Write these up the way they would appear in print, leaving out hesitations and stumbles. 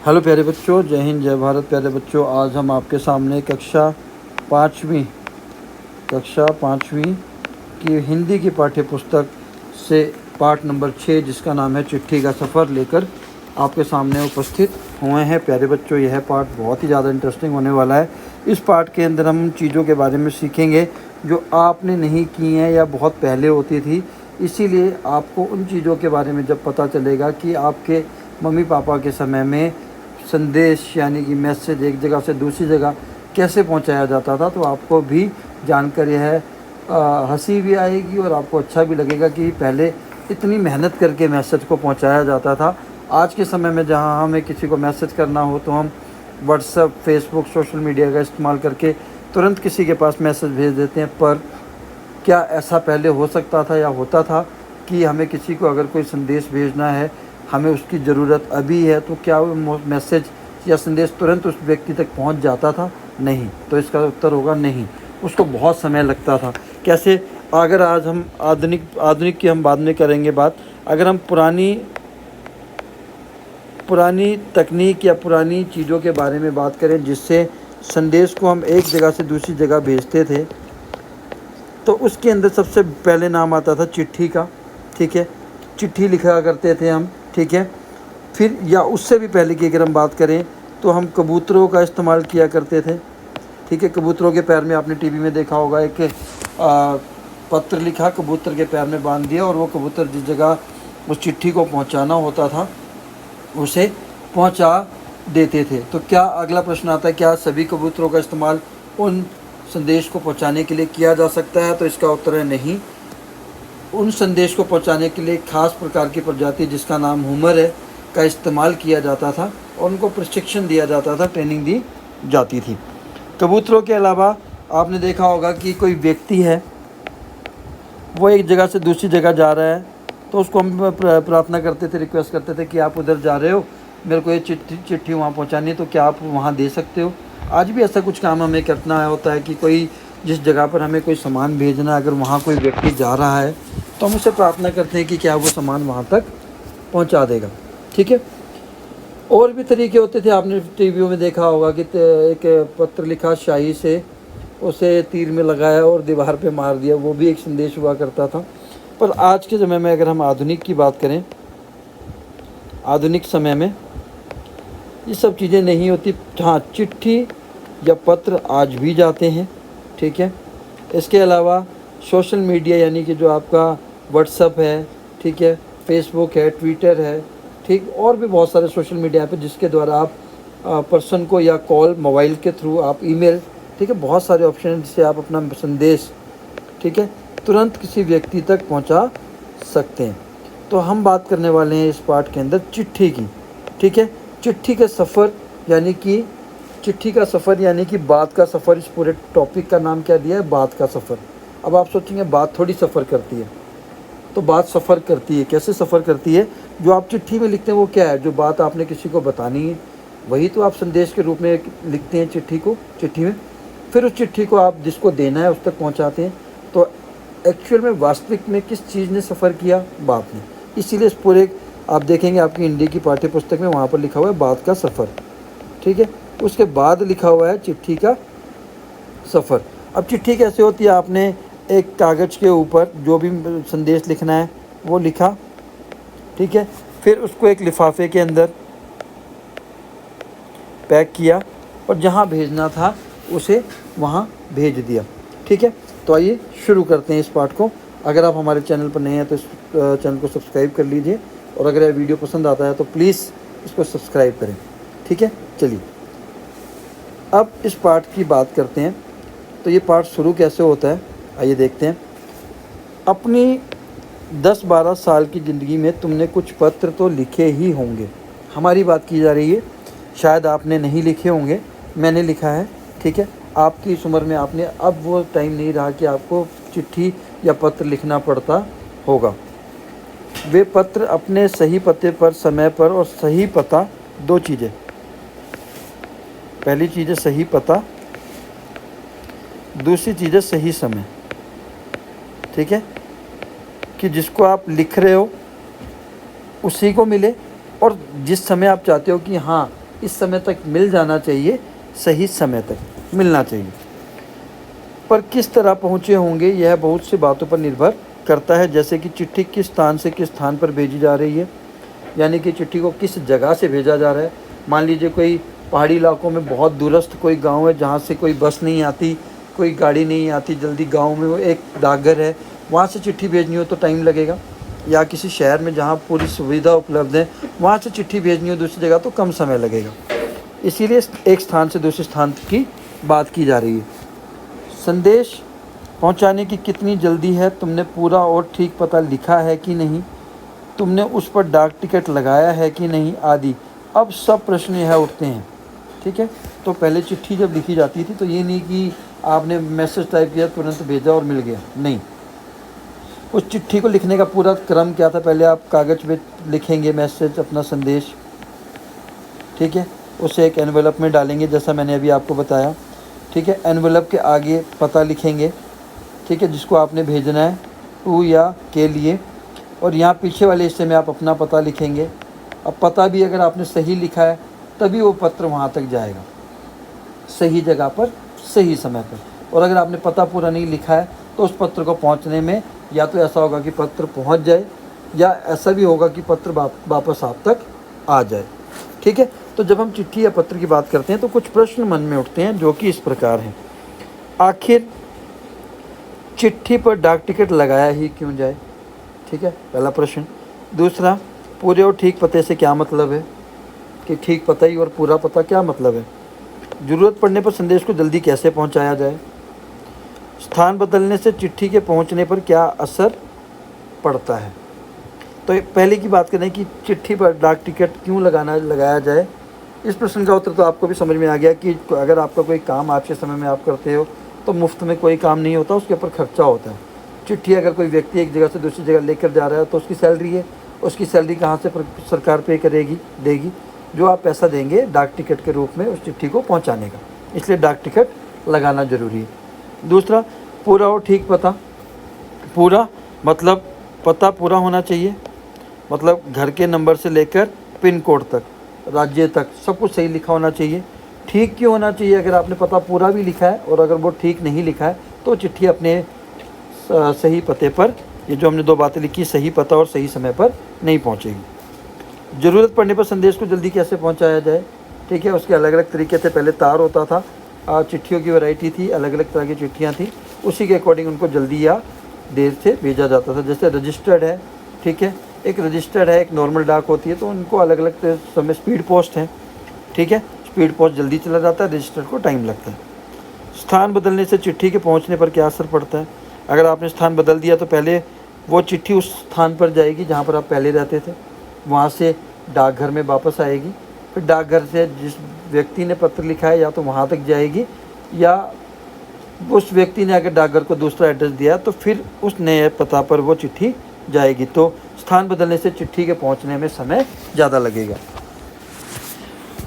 Hello प्यारे बच्चों, जय हिंद जय भारत। प्यारे बच्चों, आज हम आपके सामने कक्षा पाँचवीं की हिंदी की पाठ्य पुस्तक से पाठ नंबर 6 जिसका नाम है चिट्ठी का सफ़र लेकर आपके सामने उपस्थित हुए हैं। प्यारे बच्चों, यह पाठ बहुत ही ज़्यादा इंटरेस्टिंग होने वाला है। इस पाठ के अंदर हम चीज़ों के बारे में सीखेंगे जो आपने नहीं की हैं या बहुत पहले होती थी। इसीलिए आपको उन चीज़ों के बारे में जब पता चलेगा कि आपके मम्मी पापा के समय में संदेश यानी कि मैसेज एक जगह से दूसरी जगह कैसे पहुंचाया जाता था, तो आपको भी जानकर यह हंसी भी आएगी और आपको अच्छा भी लगेगा कि पहले इतनी मेहनत करके मैसेज को पहुंचाया जाता था। आज के समय में जहां हमें किसी को मैसेज करना हो तो हम व्हाट्सएप, फेसबुक, सोशल मीडिया का इस्तेमाल करके तुरंत किसी के पास मैसेज भेज देते हैं। पर क्या ऐसा पहले हो सकता था या होता था कि हमें किसी को अगर कोई संदेश भेजना है, हमें उसकी ज़रूरत अभी है, तो क्या वो मैसेज या संदेश तुरंत उस व्यक्ति तक पहुंच जाता था? नहीं। तो इसका उत्तर होगा नहीं, उसको बहुत समय लगता था। कैसे? अगर आज हम आधुनिक की हम बाद में करेंगे बात। अगर हम पुरानी तकनीक या पुरानी चीज़ों के बारे में बात करें जिससे संदेश को हम एक जगह से दूसरी जगह भेजते थे, तो उसके अंदर सबसे पहले नाम आता था चिट्ठी का। ठीक है, चिट्ठी लिखा करते थे हम। ठीक है, फिर या उससे भी पहले की अगर हम बात करें तो हम कबूतरों का इस्तेमाल किया करते थे। ठीक है, कबूतरों के पैर में आपने टीवी में देखा होगा, एक पत्र लिखा, कबूतर के पैर में बांध दिया और वो कबूतर जिस जगह उस चिट्ठी को पहुंचाना होता था उसे पहुंचा देते थे। तो क्या अगला प्रश्न आता है, क्या सभी कबूतरों का इस्तेमाल उन संदेश को पहुंचाने के लिए किया जा सकता है? तो इसका उत्तर है नहीं। उन संदेश को पहुंचाने के लिए खास प्रकार की प्रजाति जिसका नाम हुमर है का इस्तेमाल किया जाता था और उनको प्रशिक्षण दिया जाता था, ट्रेनिंग दी जाती थी। कबूतरों के अलावा आपने देखा होगा कि कोई व्यक्ति है, वो एक जगह से दूसरी जगह जा रहा है, तो उसको हम प्रार्थना करते थे, रिक्वेस्ट करते थे कि आप उधर जा रहे हो, मेरे को ये चिट्ठी वहाँ पहुँचानी है, तो क्या आप वहाँ दे सकते हो? आज भी ऐसा कुछ काम हमें करना होता है कि कोई जिस जगह पर हमें कोई सामान भेजना है, अगर वहाँ कोई व्यक्ति जा रहा है तो हम उससे प्रार्थना करते हैं कि क्या वो सामान वहाँ तक पहुँचा देगा। ठीक है, और भी तरीके होते थे। आपने टीवियों में देखा होगा कि एक पत्र लिखा शाही से, उसे तीर में लगाया और दीवार पे मार दिया, वो भी एक संदेश हुआ करता था। पर आज के समय में अगर हम आधुनिक की बात करें, आधुनिक समय में ये सब चीज़ें नहीं होती। हाँ, चिट्ठी या पत्र आज भी जाते हैं। ठीक है, इसके अलावा सोशल मीडिया यानी कि जो आपका व्हाट्सएप है, ठीक है, फेसबुक है, ट्विटर है, ठीक, और भी बहुत सारे सोशल मीडिया पे जिसके द्वारा आप पर्सन को या कॉल मोबाइल के थ्रू, आप ईमेल, ठीक है, बहुत सारे ऑप्शन हैं जिससे आप अपना संदेश, ठीक है, तुरंत किसी व्यक्ति तक पहुंचा सकते हैं। तो हम बात करने वाले हैं इस पाठ के अंदर चिट्ठी की। ठीक है, चिट्ठी का सफ़र यानी कि बात का सफ़र। इस पूरे टॉपिक का नाम क्या दिया है? बात का सफ़र। अब आप सोचेंगे बात थोड़ी सफ़र करती है, तो बात सफ़र करती है। कैसे सफ़र करती है? जो आप चिट्ठी में लिखते हैं वो क्या है? जो बात आपने किसी को बतानी है वही तो आप संदेश के रूप में लिखते हैं चिट्ठी में। फिर उस चिट्ठी को आप जिसको देना है उस तक पहुंचाते हैं। तो एक्चुअल में वास्तविक में किस चीज़ ने सफ़र किया? बात ने। इसीलिए इस पूरे आप देखेंगे आपकी हिंदी की पाठ्य पुस्तक में वहाँ पर लिखा हुआ है बात का सफ़र। ठीक है, उसके बाद लिखा हुआ है चिट्ठी का सफ़र। अब चिट्ठी कैसे होती है? आपने एक कागज़ के ऊपर जो भी संदेश लिखना है वो लिखा, ठीक है, फिर उसको एक लिफाफे के अंदर पैक किया और जहाँ भेजना था उसे वहाँ भेज दिया। ठीक है, तो आइए शुरू करते हैं इस पाठ को। अगर आप हमारे चैनल पर नए हैं तो इस चैनल को सब्सक्राइब कर लीजिए और अगर यह वीडियो पसंद आता है तो प्लीज़ इसको सब्सक्राइब करें। ठीक है, चलिए अब इस पाठ की बात करते हैं। तो ये पाठ शुरू कैसे होता है आइए देखते हैं। अपनी 10-12 साल की ज़िंदगी में तुमने कुछ पत्र तो लिखे ही होंगे। हमारी बात की जा रही है, शायद आपने नहीं लिखे होंगे, मैंने लिखा है। ठीक है, आपकी इस उम्र में आपने, अब वो टाइम नहीं रहा कि आपको चिट्ठी या पत्र लिखना पड़ता होगा। वे पत्र अपने सही पते पर, समय पर, और सही पता, दो चीज़ें। पहली चीज़ है सही पता, दूसरी चीज़ है सही समय। ठीक है, कि जिसको आप लिख रहे हो उसी को मिले और जिस समय आप चाहते हो कि हाँ इस समय तक मिल जाना चाहिए, सही समय तक मिलना चाहिए। पर किस तरह पहुँचे होंगे यह बहुत सी बातों पर निर्भर करता है, जैसे कि चिट्ठी किस स्थान से किस स्थान पर भेजी जा रही है, यानी कि चिट्ठी को किस जगह से भेजा जा रहा है। मान लीजिए कोई पहाड़ी इलाकों में बहुत दूरस्थ कोई गांव है जहाँ से कोई बस नहीं आती, कोई गाड़ी नहीं आती जल्दी, गांव में वो एक डाकघर है, वहाँ से चिट्ठी भेजनी हो तो टाइम लगेगा। या किसी शहर में जहाँ पूरी सुविधा उपलब्ध है वहाँ से चिट्ठी भेजनी हो दूसरी जगह तो कम समय लगेगा। इसीलिए एक स्थान से दूसरे स्थान की बात की जा रही है। संदेश पहुंचाने की कितनी जल्दी है, तुमने पूरा और ठीक पता लिखा है कि नहीं, तुमने उस पर डाक टिकट लगाया है कि नहीं आदि। अब सब प्रश्न यह उठते हैं। ठीक है, तो पहले चिट्ठी जब लिखी जाती थी तो ये नहीं कि आपने मैसेज टाइप किया तुरंत भेजा और मिल गया, नहीं। उस चिट्ठी को लिखने का पूरा क्रम क्या था, पहले आप कागज़ पे लिखेंगे मैसेज, अपना संदेश, ठीक है, उसे एक एनवेलप में डालेंगे जैसा मैंने अभी आपको बताया। ठीक है, एनवेलप के आगे पता लिखेंगे, ठीक है, जिसको आपने भेजना है, टू या के लिए, और यहाँ पीछे वाले हिस्से में आप अपना पता लिखेंगे। अब पता भी अगर आपने सही लिखा है तभी वो पत्र वहाँ तक जाएगा, सही जगह पर सही समय पर। और अगर आपने पता पूरा नहीं लिखा है तो उस पत्र को पहुँचने में या तो ऐसा होगा कि पत्र पहुँच जाए या ऐसा भी होगा कि पत्र वापस आप तक आ जाए। ठीक है, तो जब हम चिट्ठी या पत्र की बात करते हैं तो कुछ प्रश्न मन में उठते हैं जो कि इस प्रकार हैं। आखिर चिट्ठी पर डाक टिकट लगाया ही क्यों जाए? ठीक है, पहला प्रश्न। दूसरा, पूरे और ठीक पते से क्या मतलब है, कि ठीक पता ही और पूरा पता क्या मतलब है? ज़रूरत पड़ने पर संदेश को जल्दी कैसे पहुंचाया जाए? स्थान बदलने से चिट्ठी के पहुंचने पर क्या असर पड़ता है? तो पहले की बात करें कि चिट्ठी पर डाक टिकट क्यों लगाया जाए। इस प्रश्न का उत्तर तो आपको भी समझ में आ गया कि अगर आपका कोई काम आज के समय में आप करते हो तो मुफ्त में कोई काम नहीं होता, उसके ऊपर खर्चा होता है। चिट्ठी अगर कोई व्यक्ति एक जगह से दूसरी जगह लेकर जा रहा है तो उसकी सैलरी है, उसकी सैलरी कहाँ से सरकार पे देगी, जो आप पैसा देंगे डाक टिकट के रूप में उस चिट्ठी को पहुँचाने का, इसलिए डाक टिकट लगाना ज़रूरी है। दूसरा, पूरा और ठीक पता। पूरा मतलब पता पूरा होना चाहिए, मतलब घर के नंबर से लेकर पिन कोड तक, राज्य तक सब कुछ सही लिखा होना चाहिए। ठीक क्यों होना चाहिए? अगर आपने पता पूरा भी लिखा है और अगर वो ठीक नहीं लिखा है तो चिट्ठी अपने सही पते पर, ये जो हमने दो बातें लिखी, सही पता और सही समय पर नहीं पहुंचेगी। ज़रूरत पड़ने पर संदेश को जल्दी कैसे पहुंचाया जाए? ठीक है, उसके अलग अलग तरीके थे। पहले तार होता था, चिट्ठियों की वैरायटी थी, अलग अलग तरह की चिट्ठियाँ थी, उसी के अकॉर्डिंग उनको जल्दी या देर से भेजा जाता था। जैसे रजिस्टर्ड है, ठीक है, एक रजिस्टर्ड है, एक नॉर्मल डाक होती है, तो उनको अलग अलग समय। स्पीड पोस्ट है, ठीक है, स्पीड पोस्ट जल्दी चला जाता है, रजिस्टर्ड को टाइम लगता है। स्थान बदलने से चिट्ठी के पहुंचने पर क्या असर पड़ता है? अगर आपने स्थान बदल दिया तो पहले वो चिट्ठी उस स्थान पर जाएगी जहां पर आप पहले रहते थे, वहां से डाकघर में वापस आएगी, फिर डाकघर से जिस व्यक्ति ने पत्र लिखा है या तो वहां तक जाएगी, या उस व्यक्ति ने अगर डाकघर को दूसरा एड्रेस दिया तो फिर उस नए पता पर वो चिट्ठी जाएगी। तो स्थान बदलने से चिट्ठी के पहुंचने में समय ज़्यादा लगेगा।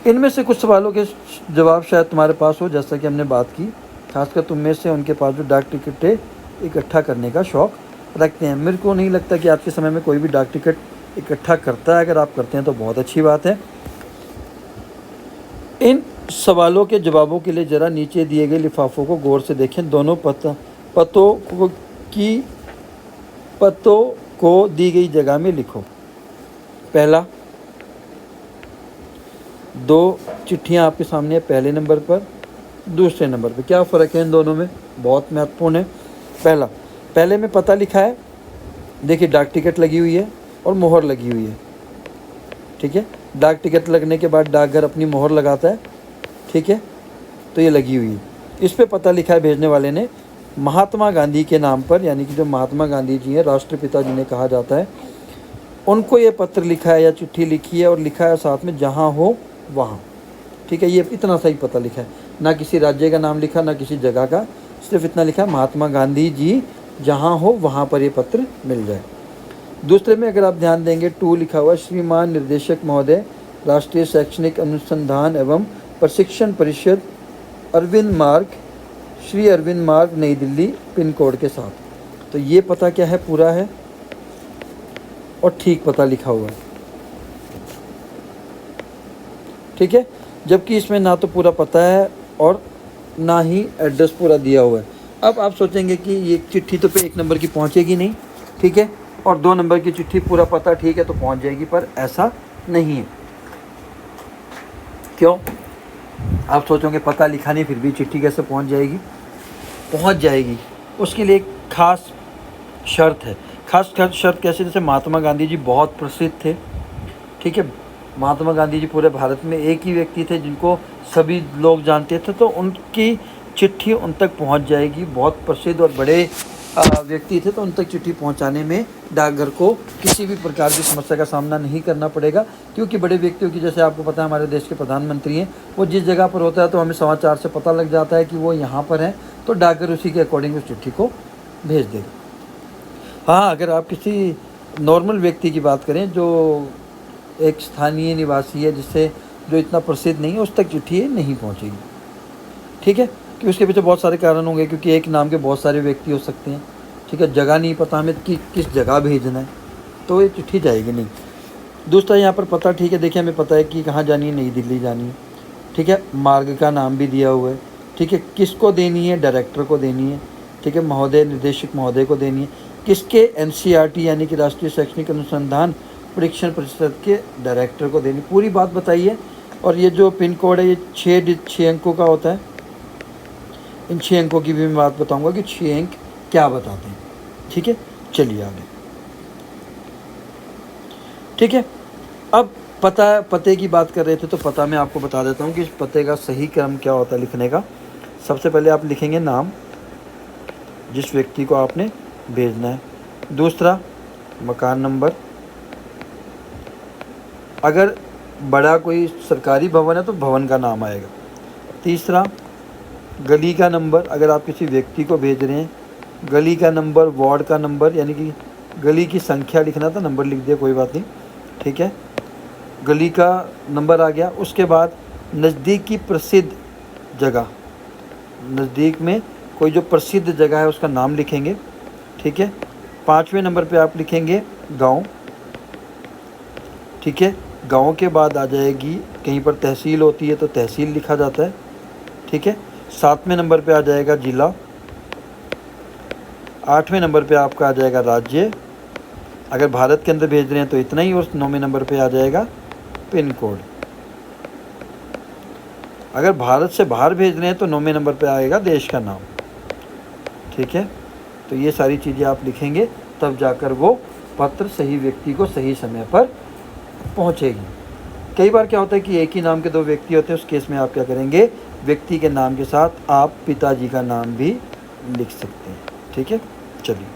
इनमें से कुछ सवालों के जवाब शायद तुम्हारे पास हो, जैसा कि हमने बात की, खासकर तुम में से उनके पास जो डाक टिकटें इकट्ठा करने का शौक़ रखते हैं। मेरे को नहीं लगता कि आज के समय में कोई भी डाक टिकट इकट्ठा करता है। अगर आप करते हैं तो बहुत अच्छी बात है। इन सवालों के जवाबों के लिए ज़रा नीचे दिए गए लिफाफों को गौर से देखें। दोनों पतों को दी गई जगह में लिखो। पहला, दो चिट्ठियां आपके सामने है, पहले नंबर पर, दूसरे नंबर पर। क्या फ़र्क है इन दोनों में? बहुत महत्वपूर्ण है। पहले में पता लिखा है, देखिए डाक टिकट लगी हुई है और मोहर लगी हुई है, ठीक है। डाक टिकट लगने के बाद डाकघर अपनी मोहर लगाता है, ठीक है, तो ये लगी हुई है। इस पे पता लिखा है भेजने वाले ने महात्मा गांधी के नाम पर, यानी कि जो महात्मा गांधी जी हैं, राष्ट्रपिता जिन्हें कहा जाता है, उनको ये पत्र लिखा है या चिट्ठी लिखी है, और लिखा है साथ में जहाँ हो वहाँ, ठीक है। ये इतना सही पता लिखा है, ना किसी राज्य का नाम लिखा, ना किसी जगह का, सिर्फ इतना लिखा है महात्मा गांधी जी जहाँ हो वहाँ पर ये पत्र मिल जाए। दूसरे में अगर आप ध्यान देंगे, टू लिखा हुआ, श्रीमान निर्देशक महोदय, राष्ट्रीय शैक्षणिक अनुसंधान एवं प्रशिक्षण परिषद, अरविंद मार्ग, श्री अरविंद मार्ग, नई दिल्ली, पिन कोड के साथ। तो ये पता क्या है? पूरा है और ठीक पता लिखा हुआ है, ठीक है, जबकि इसमें ना तो पूरा पता है और ना ही एड्रेस पूरा दिया हुआ है। अब आप सोचेंगे कि ये चिट्ठी तो पे 1 नंबर की पहुंचेगी नहीं, ठीक है, और 2 नंबर की चिट्ठी पूरा पता ठीक है तो पहुंच जाएगी, पर ऐसा नहीं है। क्यों? आप सोचोगे पता लिखा नहीं फिर भी चिट्ठी कैसे पहुंच जाएगी? पहुंच जाएगी। उसके लिए एक खास शर्त है। खास शर्त कैसे? जैसे महात्मा गांधी जी बहुत प्रसिद्ध थे, ठीक है, महात्मा गांधी जी पूरे भारत में एक ही व्यक्ति थे जिनको सभी लोग जानते थे, तो उनकी चिट्ठी उन तक पहुंच जाएगी। बहुत प्रसिद्ध और बड़े व्यक्ति थे, तो उन तक चिट्ठी पहुंचाने में डाकघर को किसी भी प्रकार की समस्या का सामना नहीं करना पड़ेगा, क्योंकि बड़े व्यक्तियों की, जैसे आपको पता है हमारे देश के प्रधानमंत्री हैं, वो जिस जगह पर होता है तो हमें समाचार से पता लग जाता है कि वो यहाँ पर है, तो डाकघर उसी के अकॉर्डिंग उस चिट्ठी को भेज देगा। हाँ, अगर आप किसी नॉर्मल व्यक्ति की बात करें जो एक स्थानीय निवासी है, जिससे जो इतना प्रसिद्ध नहीं है, उस तक चिट्ठी नहीं पहुंचेगी, ठीक है, कि उसके पीछे बहुत सारे कारण होंगे, क्योंकि एक नाम के बहुत सारे व्यक्ति हो सकते हैं, ठीक है, जगह नहीं पता हमें कि किस जगह भेजना है, तो ये चिट्ठी जाएगी नहीं। दूसरा यहाँ पर पता, ठीक है, देखिए हमें पता है कि कहाँ जानी है, नई दिल्ली जानी है, ठीक है, मार्ग का नाम भी दिया हुआ है, ठीक है, किसको देनी है, डायरेक्टर को देनी है, ठीक है, महोदय, निर्देशक महोदय को देनी है, किसके, एनसीईआरटी यानी कि राष्ट्रीय शैक्षणिक अनुसंधान परीक्षण परिषद के डायरेक्टर को देनी, पूरी बात बताइए। और ये जो पिन कोड है ये 6 अंकों का होता है। इन 6 अंकों की भी मैं बात बताऊंगा कि 6 अंक क्या बताते हैं, ठीक है। चलिए आगे, ठीक है। अब पते की बात कर रहे थे, तो पता मैं आपको बता देता हूँ कि इस पते का सही क्रम क्या होता है लिखने का। सबसे पहले आप लिखेंगे नाम, जिस व्यक्ति को आपने भेजना है। दूसरा, मकान नंबर, अगर बड़ा कोई सरकारी भवन है तो भवन का नाम आएगा। तीसरा, गली का नंबर, अगर आप किसी व्यक्ति को भेज रहे हैं, गली का नंबर, वार्ड का नंबर, यानी कि गली की संख्या लिखना था, नंबर लिख दिया, कोई बात नहीं, ठीक है, गली का नंबर आ गया। उसके बाद नज़दीक की प्रसिद्ध जगह, नज़दीक में कोई जो प्रसिद्ध जगह है उसका नाम लिखेंगे, ठीक है। 5वें नंबर पे आप लिखेंगे गांव, ठीक है। गांव के बाद आ जाएगी, कहीं पर तहसील होती है तो तहसील लिखा जाता है, ठीक है। 7वें नंबर पे आ जाएगा जिला। 8वें नंबर पे आपका आ जाएगा राज्य, अगर भारत के अंदर भेज रहे हैं तो इतना ही। और 9वें नंबर पे आ जाएगा पिन कोड। अगर भारत से बाहर भेज रहे हैं तो 9वें नंबर पे आएगा देश का नाम, ठीक है। तो ये सारी चीज़ें आप लिखेंगे, तब जाकर वो पत्र सही व्यक्ति को सही समय पर पहुंचेगी। कई बार क्या होता है कि एक ही नाम के 2 व्यक्ति होते हैं, उस केस में आप क्या करेंगे, व्यक्ति के नाम के साथ आप पिताजी का नाम भी लिख सकते हैं, ठीक है। चलिए,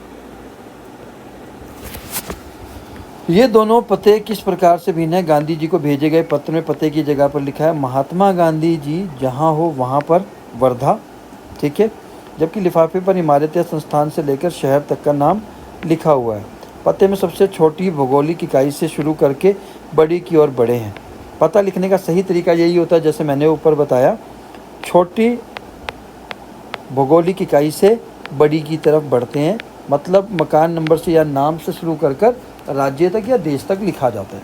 ये दोनों पते किस प्रकार से भिन्न है। गांधी जी को भेजे गए पत्र में पते की जगह पर लिखा है महात्मा गांधी जी जहाँ हो वहाँ पर, वर्धा, ठीक है, जबकि लिफाफे पर इमारत या संस्थान से लेकर शहर तक का नाम लिखा हुआ है। पते में सबसे छोटी भौगोलिक इकाई से शुरू करके बड़ी की ओर बढ़े हैं। पता लिखने का सही तरीका यही होता है, जैसे मैंने ऊपर बताया, छोटी भौगोलिक इकाई से बड़ी की तरफ बढ़ते हैं, मतलब मकान नंबर से या नाम से शुरू कर राज्य तक या देश तक लिखा जाता है।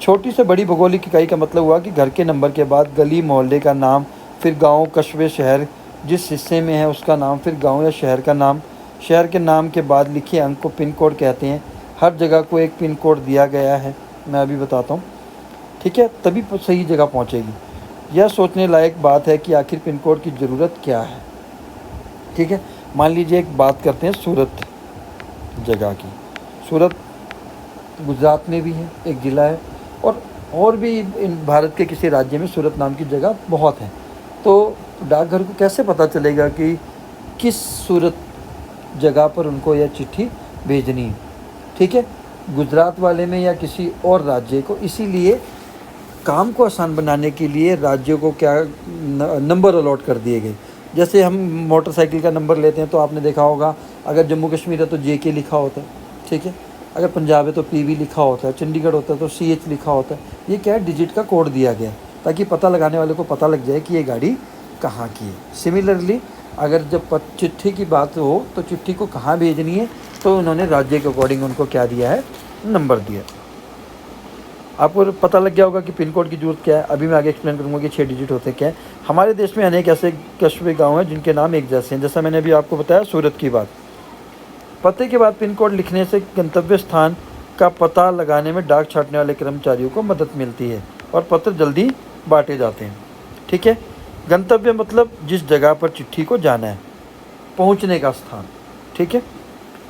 छोटी से बड़ी भौगोलिक इकाई का मतलब हुआ कि घर के नंबर के बाद गली मोहल्ले का नाम, फिर गांव, कस्बे, शहर जिस हिस्से में है उसका नाम, फिर गांव या शहर का नाम। शहर के नाम के बाद लिखे अंक को पिन कोड कहते हैं। हर जगह को एक पिन कोड दिया गया है, मैं अभी बताता हूँ, ठीक है, तभी सही जगह पहुँचेगी। यह सोचने लायक बात है कि आखिर पिन कोड की ज़रूरत क्या है, ठीक है। मान लीजिए एक बात करते हैं सूरत जगह की। सूरत गुजरात में भी है, एक ज़िला है, और भी इन भारत के किसी राज्य में सूरत नाम की जगह बहुत है। तो डाकघर को कैसे पता चलेगा कि किस सूरत जगह पर उनको यह चिट्ठी भेजनी है, ठीक है, गुजरात वाले में या किसी और राज्य को। इसीलिए काम को आसान बनाने के लिए राज्यों को क्या नंबर अलॉट कर दिए गए। जैसे हम मोटरसाइकिल का नंबर लेते हैं तो आपने देखा होगा, अगर जम्मू कश्मीर है तो JK लिखा होता है, ठीक है, अगर पंजाब है तो PV लिखा होता है, चंडीगढ़ होता है तो CH लिखा होता है। ये क्या है, डिजिट का कोड दिया गया ताकि पता लगाने वाले को पता लग जाए कि ये गाड़ी कहाँ की है। सिमिलरली अगर जब चिट्ठी की बात हो तो चिट्ठी को कहाँ भेजनी है, तो उन्होंने राज्य के अकॉर्डिंग उनको क्या दिया है, नंबर दिया। आपको पता लग गया होगा कि पिन कोड की ज़रूरत क्या है। अभी मैं आगे एक्सप्लेन करूँगा कि 6 डिजिट होते क्या हैं। हमारे देश में अनेक ऐसे कस्बे गाँव हैं जिनके नाम एक जैसे हैं। जैसा मैंने अभी आपको बताया सूरत की बात। पते के बाद पिन कोड लिखने से गंतव्य स्थान का पता लगाने में डाक छाटने वाले कर्मचारियों को मदद मिलती है और पत्र जल्दी बांटे जाते हैं। ठीक है, गंतव्य मतलब जिस जगह पर चिट्ठी को जाना है, पहुंचने का स्थान। ठीक है,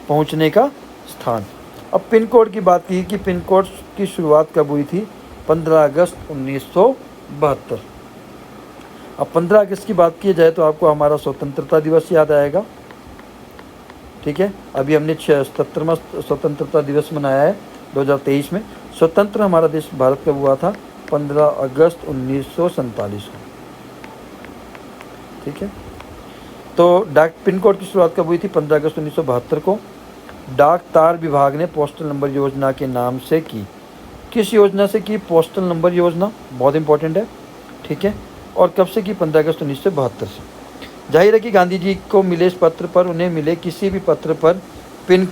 पहुंचने का स्थान। अब पिन कोड की बात की कि पिन कोड की शुरुआत कब हुई थी? 15 अगस्त 1972। अब 15 अगस्त की बात की जाए तो आपको हमारा स्वतंत्रता दिवस याद आएगा। ठीक है, अभी हमने 77वां स्वतंत्रता दिवस मनाया है 2023 में। स्वतंत्र हमारा देश भारत कब हुआ था? 15 अगस्त 1947 को। ठीक है, तो डाक पिन कोड की शुरुआत कब हुई थी? 15 अगस्त 1972 को। डाक तार विभाग ने पोस्टल नंबर योजना के नाम से की। किस योजना से की? पोस्टल नंबर योजना, बहुत इंपॉर्टेंट है। ठीक है, और कब से की? 15 अगस्त 1972 से। जाहिर है कि गांधी जी को मिले इस पत्र पर, उन्हें मिले किसी भी पत्र पर पिन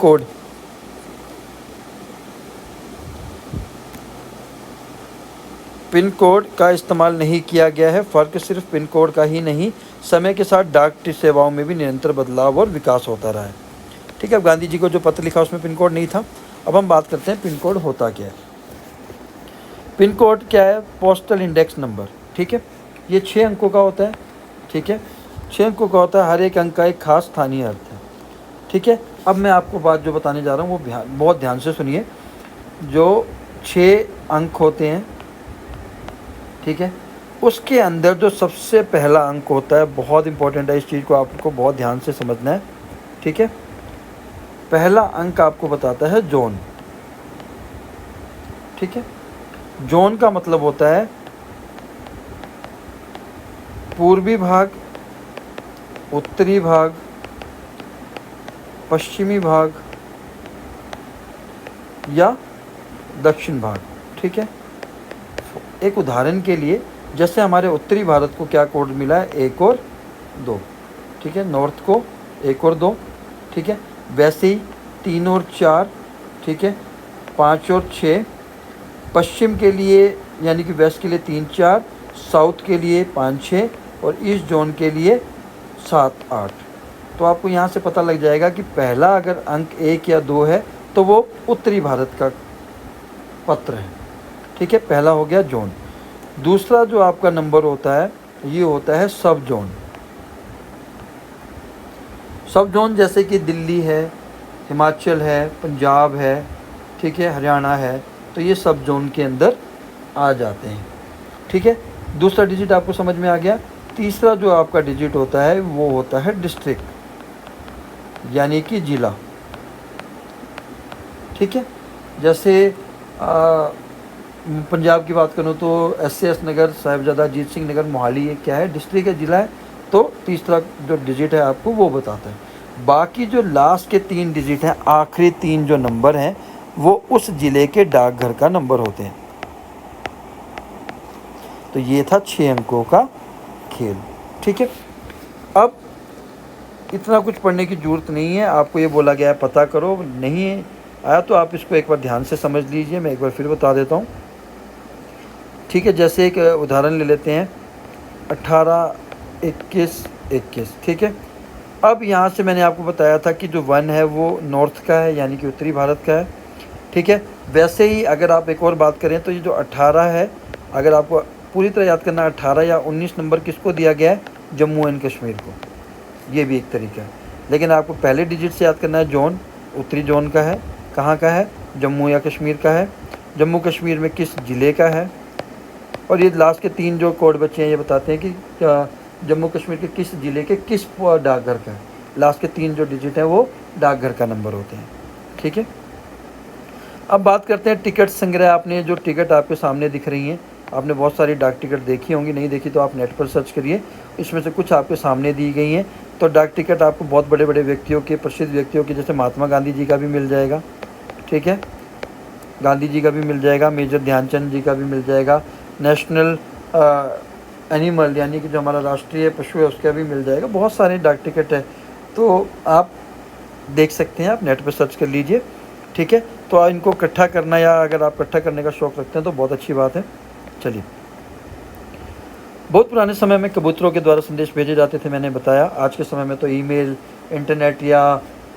कोड का इस्तेमाल नहीं किया गया है। फ़र्क सिर्फ पिन कोड का ही नहीं, समय के साथ डाक सेवाओं में भी निरंतर बदलाव और विकास होता रहा है। ठीक है, अब गांधी जी को जो पत्र लिखा उसमें पिन कोड नहीं था। अब हम बात करते हैं पिन कोड होता क्या है। पिन कोड क्या है? Postal index number. ठीक है, ये 6 अंकों का होता है। ठीक है, 6 अंकों का होता है। हर एक अंक का एक खास स्थानीय अर्थ है। ठीक है, अब मैं आपको बात जो बताने जा रहा हूँ वो बहुत ध्यान से सुनिए। जो 6 अंक होते हैं, ठीक है, उसके अंदर जो सबसे पहला अंक होता है, बहुत इंपॉर्टेंट है, इस चीज़ को आपको बहुत ध्यान से समझना है। ठीक है, पहला अंक आपको बताता है जोन। ठीक है, जोन का मतलब होता है पूर्वी भाग, उत्तरी भाग, पश्चिमी भाग या दक्षिण भाग। ठीक है, एक उदाहरण के लिए जैसे हमारे उत्तरी भारत को क्या कोड मिला है? 1 और 2। ठीक है, नॉर्थ को 1 और 2। ठीक है, वैसे ही 3 और 4। ठीक है, 5 और 6। पश्चिम के लिए यानी कि वेस्ट के लिए 3 4, साउथ के लिए 5 6 और ईस्ट जोन के लिए 7 8। तो आपको यहाँ से पता लग जाएगा कि पहला अगर अंक 1 या 2 है तो वो उत्तरी भारत का पत्र है। ठीक है, पहला हो गया जोन। दूसरा जो आपका नंबर होता है ये होता है सब जोन। सब जोन जैसे कि दिल्ली है, हिमाचल है, पंजाब है, ठीक है, हरियाणा है, तो ये सब जोन के अंदर आ जाते हैं। ठीक है, दूसरा डिजिट आपको समझ में आ गया। तीसरा जो आपका डिजिट होता है वो होता है डिस्ट्रिक्ट, यानी कि ज़िला। ठीक है, जैसे पंजाब की बात करूँ तो एस नगर, साहिबजादा अजीत सिंह नगर, मोहाली, ये क्या है? डिस्ट्रिक्ट है, ज़िला है। तो तीसरा जो डिजिट है आपको वो बताता है। बाकी जो लास्ट के 3 डिजिट हैं, आखिरी 3 जो नंबर हैं, वो उस ज़िले के डाकघर का नंबर होते हैं। तो ये था 6 अंकों का खेल। ठीक है, अब इतना कुछ पढ़ने की ज़रूरत नहीं है। आपको ये बोला गया है पता करो, नहीं आया तो आप इसको एक बार ध्यान से समझ लीजिए। मैं एक बार फिर बता देता हूँ। ठीक है, जैसे एक उदाहरण ले लेते हैं, 18 21 21। ठीक है, अब यहाँ से मैंने आपको बताया था कि जो 1 है वो नॉर्थ का है, यानी कि उत्तरी भारत का है। ठीक है, वैसे ही अगर आप एक और बात करें तो ये जो 18 है, अगर आपको पूरी तरह याद करना, 18 या 19 नंबर किसको दिया गया है? जम्मू एंड कश्मीर को। ये भी एक तरीका है, लेकिन आपको पहले डिजिट से याद करना है जोन, उत्तरी जोन का है, कहाँ का है? जम्मू या कश्मीर का है। जम्मू कश्मीर में किस ज़िले का है? और ये लास्ट के 3 जो कोड बचे हैं ये बताते हैं कि जम्मू कश्मीर के किस ज़िले के किस डाकघर का है। लास्ट के 3 जो डिजिट हैं वो डाकघर का नंबर होते हैं। ठीक है, अब बात करते हैं टिकट संग्रह। आपने जो टिकट आपके सामने दिख रही हैं, आपने बहुत सारी डाक टिकट देखी होंगी, नहीं देखी तो आप नेट पर सर्च करिए, इसमें से कुछ आपके सामने दी गई हैं। तो डाक टिकट आपको बहुत बड़े बड़े व्यक्तियों के, प्रसिद्ध व्यक्तियों के, जैसे महात्मा गांधी जी का भी मिल जाएगा। ठीक है, गांधी जी का भी मिल जाएगा, मेजर ध्यानचंद जी का भी मिल जाएगा, नेशनल एनिमल यानी कि जो हमारा राष्ट्रीय पशु है उसका भी मिल जाएगा। बहुत सारे डाक टिकट है, तो आप देख सकते हैं, आप नेट पर सर्च कर लीजिए। ठीक है, तो इनको इकट्ठा करना, या अगर आप इकट्ठा करने का शौक़ रखते हैं तो बहुत अच्छी बात है। चलिए, बहुत पुराने समय में कबूतरों के द्वारा संदेश भेजे जाते थे, मैंने बताया। आज के समय में तो ईमेल, इंटरनेट या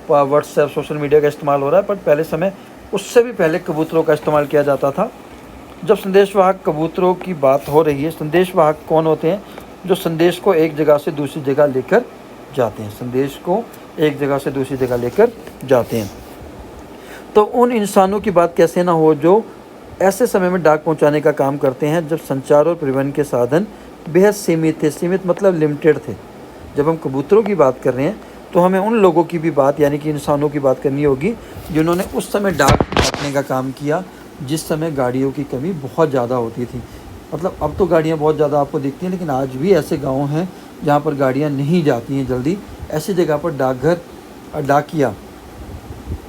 व्हाट्सएप, सोशल मीडिया का इस्तेमाल हो रहा है, पर पहले समय, उससे भी पहले कबूतरों का इस्तेमाल किया जाता था। जब संदेशवाहक कबूतरों की बात हो रही है, संदेशवाहक कौन होते हैं? जो संदेश को एक जगह से दूसरी जगह लेकर जाते हैं, संदेश को एक जगह से दूसरी जगह लेकर जाते हैं। तो उन इंसानों की बात कैसे ना हो जो ऐसे समय में डाक पहुंचाने का काम करते हैं जब संचार और परिवहन के साधन बेहद सीमित थे। सीमित मतलब लिमिटेड थे। जब हम कबूतरों की बात कर रहे हैं तो हमें उन लोगों की भी बात, यानी कि इंसानों की बात करनी होगी जिन्होंने उस समय डाक छापने का काम किया, जिस समय गाड़ियों की कमी बहुत ज़्यादा होती थी। मतलब अब तो गाड़ियाँ बहुत ज़्यादा आपको दिखती हैं, लेकिन आज भी ऐसे गाँव हैं जहाँ पर गाड़ियाँ नहीं जाती हैं जल्दी। ऐसी जगह पर डाकघर, डाकिया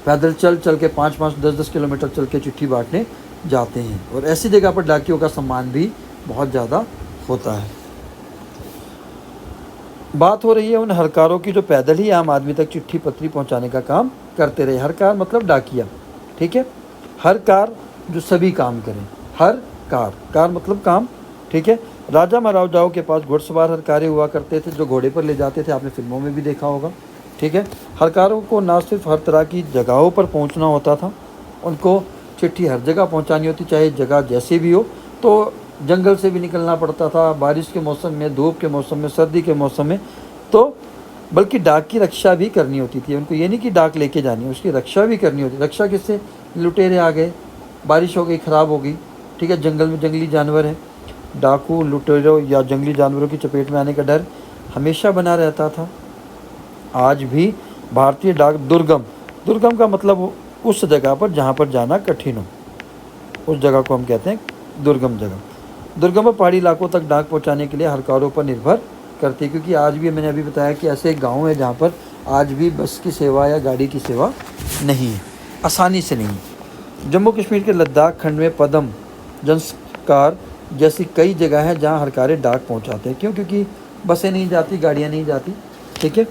पैदल चल के 5-5, 10-10 किलोमीटर चल के चिट्ठी बांटने जाते हैं, और ऐसी जगह पर डाकियों का सम्मान भी बहुत ज़्यादा होता है। बात हो रही है उन हरकारों की जो पैदल ही आम आदमी तक चिट्ठी पत्री पहुंचाने का काम करते रहे। हरकार मतलब डाकिया, ठीक है। हरकार जो सभी काम करें, हर कार मतलब काम, ठीक है। राजा महाराजाओं के पास घुड़सवार हरकारे हुआ करते थे जो घोड़े पर ले जाते थे, आपने फिल्मों में भी देखा होगा, ठीक है। हरकारों को ना सिर्फ हर तरह की जगहों पर पहुंचना होता था, उनको चिट्ठी हर जगह पहुंचानी होती, चाहे जगह जैसे भी हो। तो जंगल से भी निकलना पड़ता था, बारिश के मौसम में, धूप के मौसम में, सर्दी के मौसम में, तो बल्कि डाक की रक्षा भी करनी होती थी उनको। ये नहीं कि डाक लेके जानी है, उसकी रक्षा भी करनी होती। रक्षा किससे? लुटेरे आ गए, बारिश हो गई, ख़राब हो गई, ठीक है। जंगल में जंगली जानवर हैं, डाकू, लुटेरों या जंगली जानवरों की चपेट में आने का डर हमेशा बना रहता था। आज भी भारतीय डाक दुर्गम का मतलब उस जगह पर जहाँ पर जाना कठिन हो, उस जगह को हम कहते हैं दुर्गम जगह। दुर्गम और पहाड़ी इलाकों तक डाक पहुंचाने के लिए हरकारों पर निर्भर करती है, क्योंकि आज भी, मैंने अभी बताया कि ऐसे गांव है जहां पर आज भी बस की सेवा या गाड़ी की सेवा नहीं है, आसानी से नहीं। जम्मू कश्मीर के लद्दाख खंड में पदम, जंस्कार जैसी कई जगह हैं जहां हरकारे डाक पहुंचाते हैं। क्यों? क्योंकि बसें नहीं जाती, गाड़ियाँ नहीं जाती, ठीक है।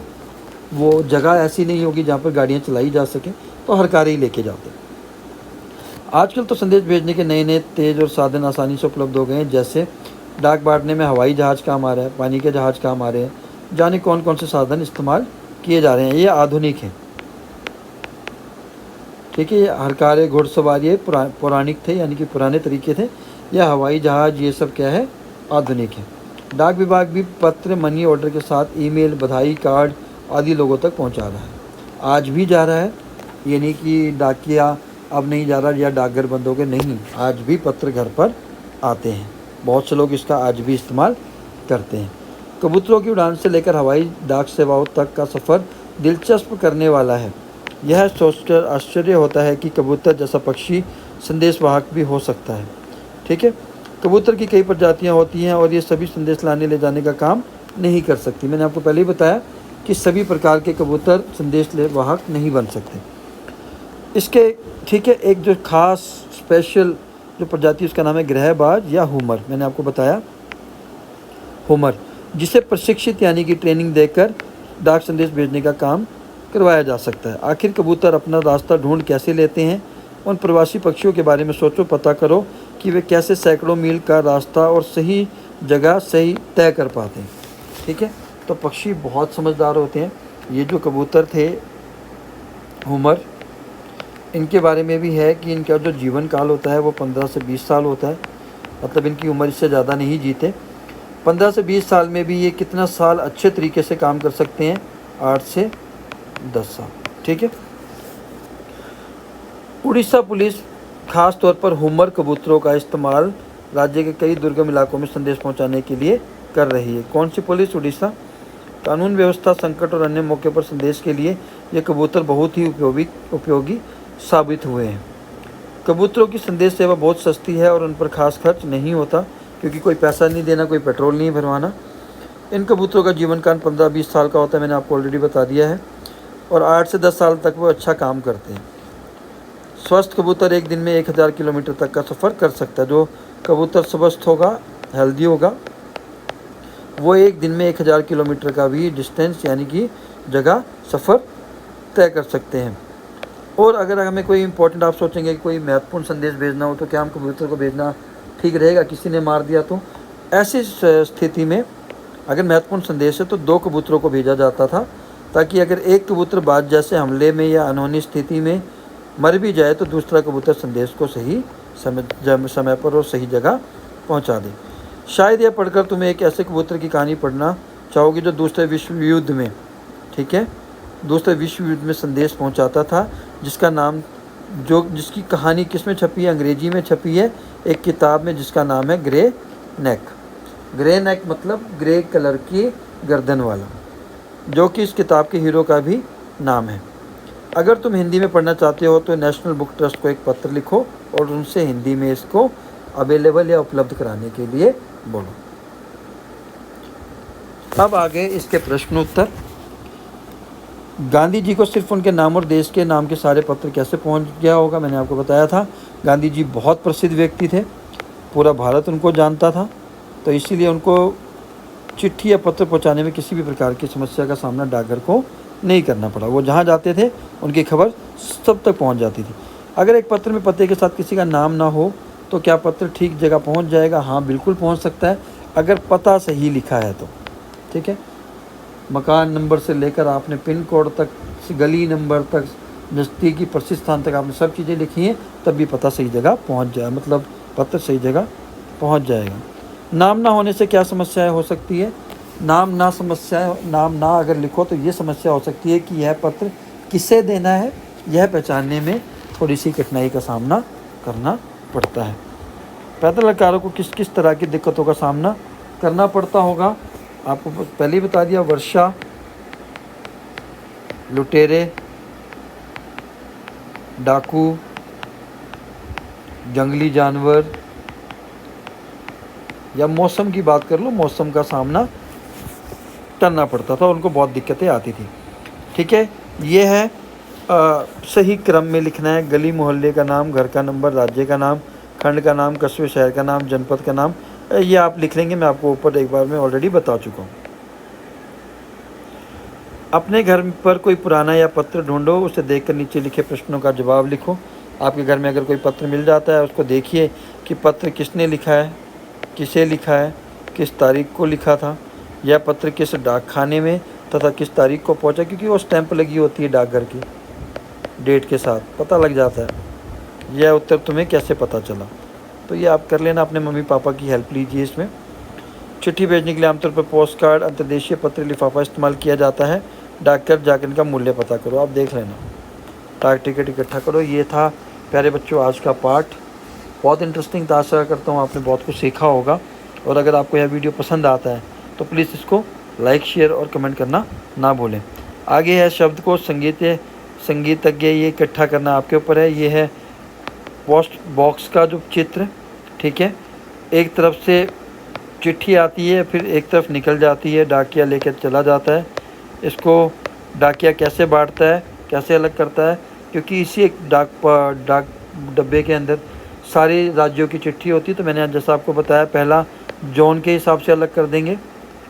वो जगह ऐसी नहीं होगी जहाँ पर गाड़ियाँ चलाई जा सकें, तो हरकारे ही लेके जाते हैं। आजकल तो संदेश भेजने के नए तेज़ और साधन आसानी से उपलब्ध हो गए हैं। जैसे डाक बांटने में हवाई जहाज़ काम आ रहा है, पानी के जहाज़ काम आ रहे हैं, जाने कौन कौन से साधन इस्तेमाल किए जा रहे हैं। ये आधुनिक हैं, ठीक है। ये हरकारे, घुड़सवार ये पौराणिक थे, यानी कि पुराने तरीके थे। यह हवाई जहाज़, ये सब क्या है? आधुनिक है। डाक विभाग भी पत्र, मनी ऑर्डर के साथ ईमेल, बधाई कार्ड आदि लोगों तक पहुँचा रहा है। आज भी जा रहा है, ये नहीं कि डाकिया अब नहीं जा रहा या डाकघर बंद हो गए, नहीं, आज भी पत्र घर पर आते हैं। बहुत से लोग इसका आज भी इस्तेमाल करते हैं। कबूतरों की उड़ान से लेकर हवाई डाक सेवाओं तक का सफ़र दिलचस्प करने वाला है। यह सोचकर आश्चर्य होता है कि कबूतर जैसा पक्षी संदेशवाहक भी हो सकता है, ठीक है। कबूतर की कई प्रजातियां होती हैं और ये सभी संदेश लाने ले जाने का काम नहीं कर सकती। मैंने आपको पहले ही बताया कि सभी प्रकार के कबूतर संदेश वाहक नहीं बन सकते। इसके, ठीक है, एक जो खास स्पेशल जो प्रजाति, उसका नाम है ग्रहबाज या हुमर। मैंने आपको बताया हुमर, जिसे प्रशिक्षित यानी कि ट्रेनिंग देकर डाक संदेश भेजने का काम करवाया जा सकता है। आखिर कबूतर अपना रास्ता ढूंढ कैसे लेते हैं? उन प्रवासी पक्षियों के बारे में सोचो, पता करो कि वे कैसे सैकड़ों मील का रास्ता और सही जगह सही तय कर पाते हैं, ठीक है। तो पक्षी बहुत समझदार होते हैं। ये जो कबूतर थे हुमर, इनके बारे में भी है कि इनका जो जीवन काल होता है वो 15 से 20 साल होता है। मतलब इनकी उम्र इससे ज़्यादा नहीं जीते। 15 से 20 साल में भी ये कितना साल अच्छे तरीके से काम कर सकते हैं? 8 से 10 साल, ठीक है। उड़ीसा पुलिस खास तौर पर हुमर कबूतरों का इस्तेमाल राज्य के कई दुर्गम इलाकों में संदेश पहुंचाने के लिए कर रही है। कौन सी पुलिस? उड़ीसा। कानून व्यवस्था, संकट और अन्य मौके पर संदेश के लिए ये कबूतर बहुत ही उपयोगी साबित हुए हैं। कबूतरों की संदेश सेवा बहुत सस्ती है और उन पर खास खर्च नहीं होता, क्योंकि कोई पैसा नहीं देना, कोई पेट्रोल नहीं भरवाना। इन कबूतरों का जीवन काल 15-20 साल का होता है, मैंने आपको ऑलरेडी बता दिया है, और 8 से 10 साल तक वो अच्छा काम करते हैं। स्वस्थ कबूतर एक दिन में 1000 किलोमीटर तक का सफ़र कर सकता है। जो कबूतर स्वस्थ होगा, हेल्दी होगा, वो एक दिन में 1000 किलोमीटर का भी डिस्टेंस, यानी कि जगह, सफ़र तय कर सकते हैं। और अगर हमें कोई इंपॉर्टेंट, आप सोचेंगे कि कोई महत्वपूर्ण संदेश भेजना हो तो क्या हम कबूतर को भेजना ठीक रहेगा, किसी ने मार दिया तो? ऐसी स्थिति में अगर महत्वपूर्ण संदेश है तो 2 कबूतरों को भेजा जाता था, ताकि अगर एक कबूतर बाज जैसे हमले में या अनहोनी स्थिति में मर भी जाए तो दूसरा कबूतर संदेश को सही समय पर और सही जगह पहुंचा दे। शायद यह पढ़कर तुम्हें एक ऐसे कबूतर की कहानी पढ़ना चाहोगे जो दूसरे विश्व युद्ध में, ठीक है, दूसरे विश्व युद्ध में संदेश पहुंचाता था, जिसकी कहानी किस में छपी है? अंग्रेजी में छपी है, एक किताब में जिसका नाम है ग्रे नेक। ग्रे नेक मतलब ग्रे कलर की गर्दन वाला, जो कि इस किताब के हीरो का भी नाम है। अगर तुम हिंदी में पढ़ना चाहते हो तो नेशनल बुक ट्रस्ट को एक पत्र लिखो और उनसे हिंदी में इसको अवेलेबल या उपलब्ध कराने के लिए बोलो। अब आगे इसके प्रश्नोत्तर। गांधी जी को सिर्फ उनके नाम और देश के नाम के सारे पत्र कैसे पहुंच गया होगा? मैंने आपको बताया था, गांधी जी बहुत प्रसिद्ध व्यक्ति थे, पूरा भारत उनको जानता था, तो इसीलिए उनको चिट्ठी या पत्र पहुंचाने में किसी भी प्रकार की समस्या का सामना डाकघर को नहीं करना पड़ा। वो जहां जाते थे उनकी खबर सब तक पहुंच जाती थी। अगर एक पत्र में पते के साथ किसी का नाम ना हो तो क्या पत्र ठीक जगह पहुंच जाएगा? हाँ, बिल्कुल पहुंच सकता है, अगर पता सही लिखा है तो। ठीक है, मकान नंबर से लेकर आपने पिन कोड तक, गली नंबर तक, नज़दीकी प्रसिद्ध स्थान तक आपने सब चीज़ें लिखी हैं, तब भी पता सही जगह पहुंच जाए, मतलब पत्र सही जगह पहुंच जाएगा। नाम ना होने से क्या समस्याएं हो सकती है? नाम ना अगर लिखो तो ये समस्या हो सकती है कि यह पत्र किसे देना है, यह पहचानने में थोड़ी सी कठिनाई का सामना करना पड़ता है। पैदलकारों को किस किस तरह की दिक्कतों का सामना करना पड़ता होगा? आपको पहले ही बता दिया, वर्षा, लुटेरे, डाकू, जंगली जानवर, या मौसम की बात कर लो, मौसम का सामना करना पड़ता था, उनको बहुत दिक्कतें आती थी। ठीक है, ये है सही क्रम में लिखना है। गली मोहल्ले का नाम, घर का नंबर, राज्य का नाम, खंड का नाम, कस्बे शहर का नाम, जनपद का नाम, ये आप लिख लेंगे, मैं आपको ऊपर एक बार में ऑलरेडी बता चुका हूँ। अपने घर पर कोई पुराना या पत्र ढूंढो, उसे देखकर नीचे लिखे प्रश्नों का जवाब लिखो। आपके घर में अगर कोई पत्र मिल जाता है, उसको देखिए कि पत्र किसने लिखा है, किसे लिखा है, किस तारीख को लिखा था, यह पत्र किस डाकखाने में तथा किस तारीख को पहुंचा, क्योंकि वो स्टैंप लगी होती है डाकघर की, डेट के साथ पता लग जाता है। यह उत्तर तुम्हें कैसे पता चला? तो ये आप कर लेना, अपने मम्मी पापा की हेल्प लीजिए इसमें। चिट्ठी भेजने के लिए आमतौर पर पोस्ट कार्ड, अंतर्देशीय पत्र, लिफाफा इस्तेमाल किया जाता है। डाकघर जाकर इनका मूल्य पता करो, आप देख लेना, डाक टिकट इकट्ठा करो। ये था प्यारे बच्चों आज का पाठ, बहुत इंटरेस्टिंग था। आशा करता हूँ आपने बहुत कुछ सीखा होगा, और अगर आपको यह वीडियो पसंद आता है तो प्लीज़ इसको लाइक, शेयर और कमेंट करना ना भूलें। आगे है शब्द को संगीतज्ञ, ये इकट्ठा करना आपके ऊपर है। ये है पोस्ट बॉक्स का जो चित्र, ठीक है, एक तरफ से चिट्ठी आती है, फिर एक तरफ निकल जाती है, डाकिया लेकर चला जाता है। इसको डाकिया कैसे बांटता है, कैसे अलग करता है? क्योंकि इसी एक डाक डब्बे के अंदर सारे राज्यों की चिट्ठी होती है। तो मैंने जैसा आपको बताया, पहला जोन के हिसाब से अलग कर देंगे,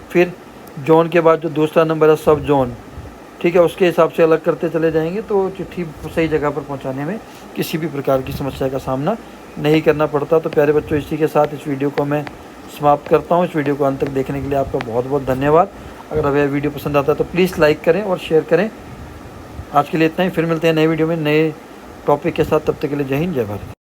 फिर जोन के बाद जो दूसरा नंबर है सब जोन, ठीक है, उसके हिसाब से अलग करते चले जाएंगे, तो चिट्ठी सही जगह पर पहुंचाने में किसी भी प्रकार की समस्या का सामना नहीं करना पड़ता। तो प्यारे बच्चों, इसी के साथ इस वीडियो को मैं समाप्त करता हूं। इस वीडियो को अंत तक देखने के लिए आपका बहुत बहुत धन्यवाद। अगर अब यह वीडियो पसंद आता है तो प्लीज़ लाइक करें और शेयर करें। आज के लिए इतना ही, फिर मिलते हैं नए वीडियो में नए टॉपिक के साथ। तब तक के लिए जय हिंद, जय भारत।